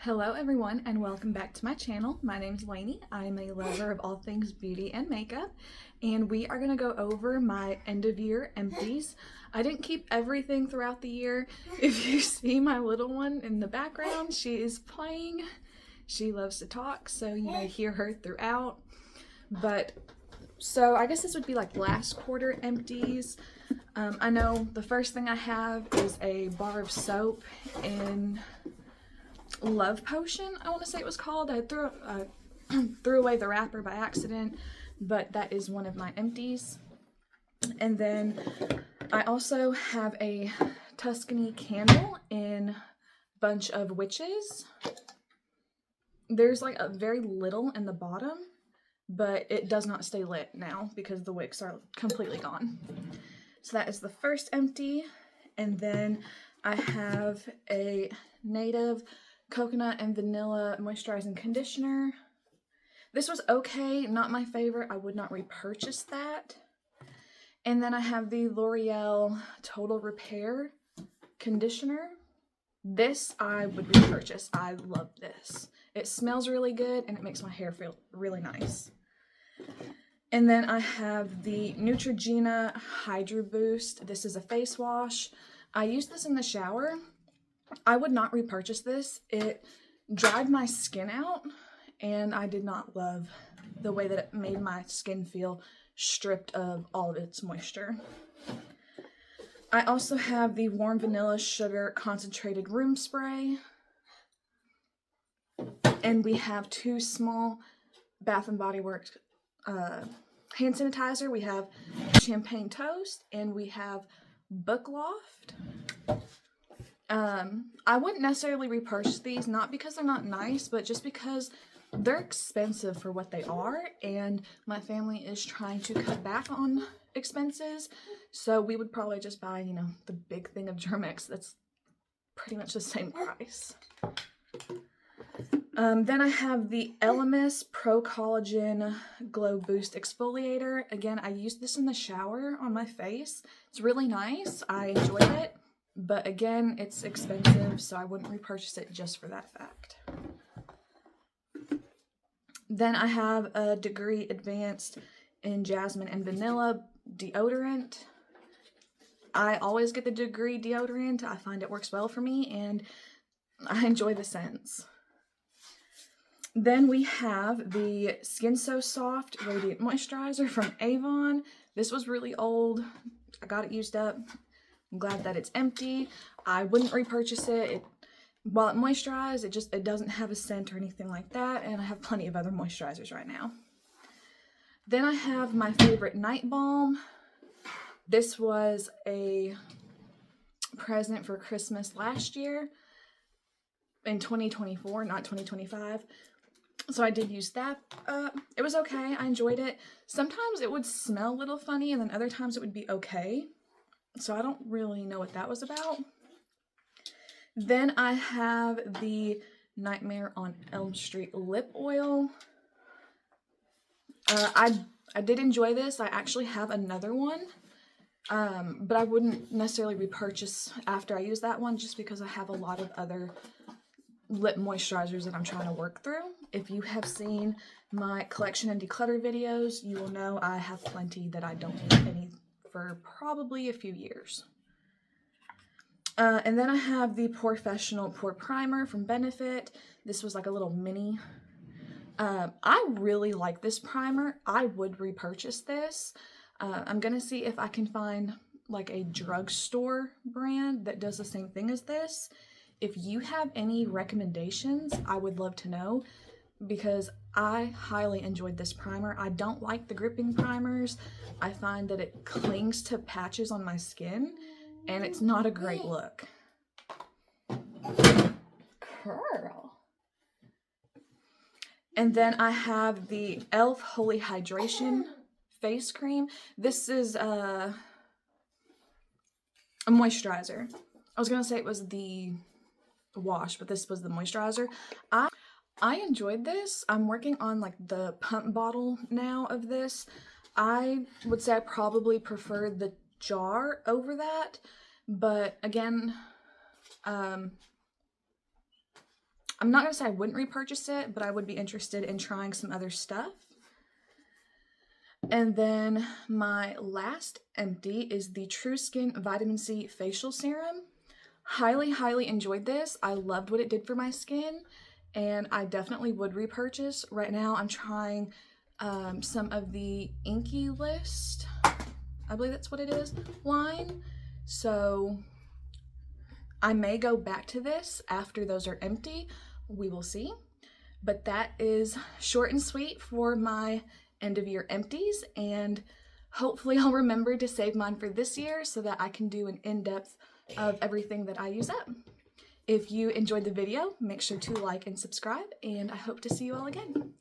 Hello everyone and welcome back to my channel. My name is Lainey. I'm a lover of all things beauty and makeup, and we are going to go over my end of year empties. I didn't keep everything throughout the year. If you see my little one in the background, she is playing. She loves to talk, so you may hear her throughout. So I guess this would be like last quarter empties. I know the first thing I have is a bar of soap in Love Potion, I want to say it was called. I threw away the wrapper by accident, but that is one of my empties. And then I also have a Tuscany candle in Bunch of Witches. There's like a very little in the bottom, but it does not stay lit now because the wicks are completely gone. So that is the first empty. And then I have a Native coconut and vanilla moisturizing conditioner. This was okay, not my favorite. I would not repurchase that. And then I have the L'Oreal Total Repair conditioner. This I would repurchase. I love this. It smells really good and it makes my hair feel really nice. And then I have the Neutrogena Hydro Boost. This is a face wash. I used this in the shower. I would not repurchase this. It dried my skin out and I did not love the way that it made my skin feel stripped of all of its moisture. I also have the Warm Vanilla Sugar Concentrated Room Spray. And we have two small Bath & Body Works hand sanitizer. We have Champagne Toast and we have Book Loft. I wouldn't necessarily repurchase these, not because they're not nice, but just because they're expensive for what they are, and my family is trying to cut back on expenses, so we would probably just buy, the big thing of Germ-X that's pretty much the same price. Then I have the Elemis Pro Collagen Glow Boost Exfoliator. Again, I used this in the shower on my face. It's really nice. I enjoyed it. But again, it's expensive, so I wouldn't repurchase it just for that fact. Then I have a Degree Advanced in Jasmine and Vanilla deodorant. I always get the Degree deodorant. I find it works well for me, and I enjoy the scents. Then we have the Skin So Soft Radiant Moisturizer from Avon. This was really old. I got it used up. I'm glad that it's empty. I wouldn't repurchase it. While it moisturizes, it doesn't have a scent or anything like that, and I have plenty of other moisturizers right now. Then I have my favorite night balm. This was a present for Christmas last year in 2024, not 2025. So I did use that. It was okay. I enjoyed it. Sometimes it would smell a little funny, and then other times it would be okay. So I don't really know what that was about. Then I have the Nightmare on Elm Street lip oil. I did enjoy this. I actually have another one, but I wouldn't necessarily repurchase after I use that one just because I have a lot of other lip moisturizers that I'm trying to work through. If you have seen my collection and declutter videos, you will know I have plenty that I don't use any for probably a few years. And then I have the Professional Pore Primer from Benefit. This was like a little mini. I really like this primer. I would repurchase this. I'm gonna see if I can find like a drugstore brand that does the same thing as this. If you have any recommendations, I would love to know, because I highly enjoyed this primer. I don't like the gripping primers. I find that it clings to patches on my skin, and it's not a great look. Curl. And then I have the e.l.f. Holy Hydration face cream. This is a moisturizer. I was gonna say it was the wash, but this was the moisturizer. I enjoyed this. I'm working on like the pump bottle now of this. I would say I probably prefer the jar over that, but again, I'm not gonna say I wouldn't repurchase it, but I would be interested in trying some other stuff. And then my last empty is the True Skin Vitamin C Facial Serum. Highly, highly enjoyed this. I loved what it did for my skin, and I definitely would repurchase. Right now I'm trying some of the Inky List, I believe that's what it is, line. So I may go back to this after those are empty. We will see. But that is short and sweet for my end of year empties, and hopefully I'll remember to save mine for this year so that I can do an in-depth of everything that I use up. If you enjoyed the video, make sure to like and subscribe, and I hope to see you all again.